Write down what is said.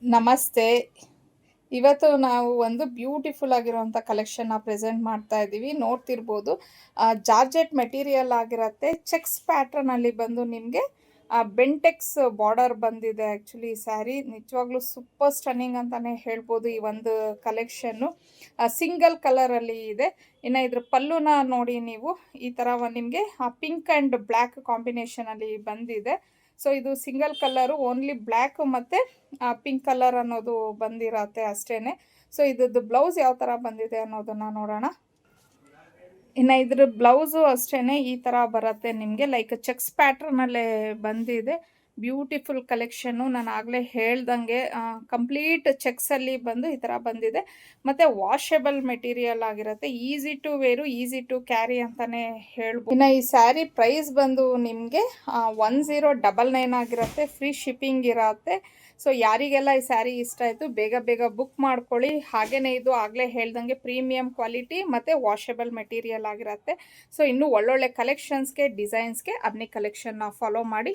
ನಮಸ್ತೆ. ಇವತ್ತು ನಾವು ಒಂದು ಬ್ಯೂಟಿಫುಲ್ ಆಗಿರುವಂಥ ಕಲೆಕ್ಷನ್‌ನ ಪ್ರೆಜೆಂಟ್ ಮಾಡ್ತಾ ಇದ್ದೀವಿ. ನೋಡ್ತಿರ್ಬೋದು ಜಾರ್ಜೆಟ್ ಮೆಟೀರಿಯಲ್ ಆಗಿರತ್ತೆ. ಚೆಕ್ಸ್ ಪ್ಯಾಟರ್ನಲ್ಲಿ ಬಂದು ನಿಮಗೆ ಬೆಂಟೆಕ್ಸ್ ಬಾರ್ಡರ್ ಬಂದಿದೆ. ಆ್ಯಕ್ಚುಲಿ ಈ ಸ್ಯಾರಿ ನಿಜವಾಗ್ಲೂ ಸೂಪರ್ ಸ್ಟನ್ನಿಂಗ್ ಅಂತಾನೆ ಹೇಳ್ಬೋದು. ಈ ಒಂದು ಕಲೆಕ್ಷನ್ನು ಸಿಂಗಲ್ ಕಲರಲ್ಲಿ ಇದೆ. ಇನ್ನು ಇದ್ರ ಪಲ್ಲುನ ನೋಡಿ ನೀವು. ಈ ಥರ ನಿಮಗೆ ಪಿಂಕ್ ಆ್ಯಂಡ್ ಬ್ಲ್ಯಾಕ್ ಕಾಂಬಿನೇಷನಲ್ಲಿ ಬಂದಿದೆ. ಸೊ ಇದು ಸಿಂಗಲ್ ಕಲರು ಓನ್ಲಿ ಬ್ಲ್ಯಾಕ್ ಮತ್ತು ಪಿಂಕ್ ಕಲರ್ ಅನ್ನೋದು ಬಂದಿರತ್ತೆ ಅಷ್ಟೇನೆ. ಸೊ ಇದ್ರದ್ದು ಬ್ಲೌಸ್ ಯಾವ ಥರ ಬಂದಿದೆ ಅನ್ನೋದನ್ನು ನೋಡೋಣ. ಇನ್ನು ಇದ್ರ ಬ್ಲೌಸು ಅಷ್ಟೇನೆ ಈ ಥರ ಬರುತ್ತೆ ನಿಮಗೆ. ಲೈಕ್ ಚೆಕ್ಸ್ ಪ್ಯಾಟ್ರನಲ್ಲೇ ಬಂದಿದೆ. Beautiful collection. ನಾನು ಆಗಲೇ ಹೇಳ್ದಂಗೆ ಕಂಪ್ಲೀಟ್ ಚೆಕ್ಸಲ್ಲಿ ಬಂದು ಈ ಥರ ಬಂದಿದೆ. ಮತ್ತು ವಾಷೆಬಲ್ ಮೆಟೀರಿಯಲ್ ಆಗಿರುತ್ತೆ. Easy to wear, easy to carry ಅಂತಲೇ ಹೇಳ್ಬೋದು. ಇನ್ನು ಈ ಸ್ಯಾರಿ ಪ್ರೈಸ್ ಬಂದು ನಿಮಗೆ 1099 ಆಗಿರುತ್ತೆ. ಫ್ರೀ ಶಿಪ್ಪಿಂಗ್ ಇರತ್ತೆ. ಸೊ ಯಾರಿಗೆಲ್ಲ ಈ ಸ್ಯಾರಿ ಇಷ್ಟ ಆಯಿತು ಬೇಗ ಬೇಗ ಬುಕ್ ಮಾಡ್ಕೊಳ್ಳಿ. ಹಾಗೆಯೇ ಇದು ಆಗಲೇ ಹೇಳ್ದಂಗೆ ಪ್ರೀಮಿಯಂ ಕ್ವಾಲಿಟಿ ಮತ್ತು ವಾಷೆಬಲ್ ಮೆಟೀರಿಯಲ್ ಆಗಿರುತ್ತೆ. ಸೊ ಇನ್ನೂ ಒಳ್ಳೊಳ್ಳೆ ಕಲೆಕ್ಷನ್ಸ್ಗೆ, ಡಿಸೈನ್ಸ್ಗೆ ಅಬ್ನಿ ಕಲೆಕ್ಷನ್ನ ಫಾಲೋ ಮಾಡಿ.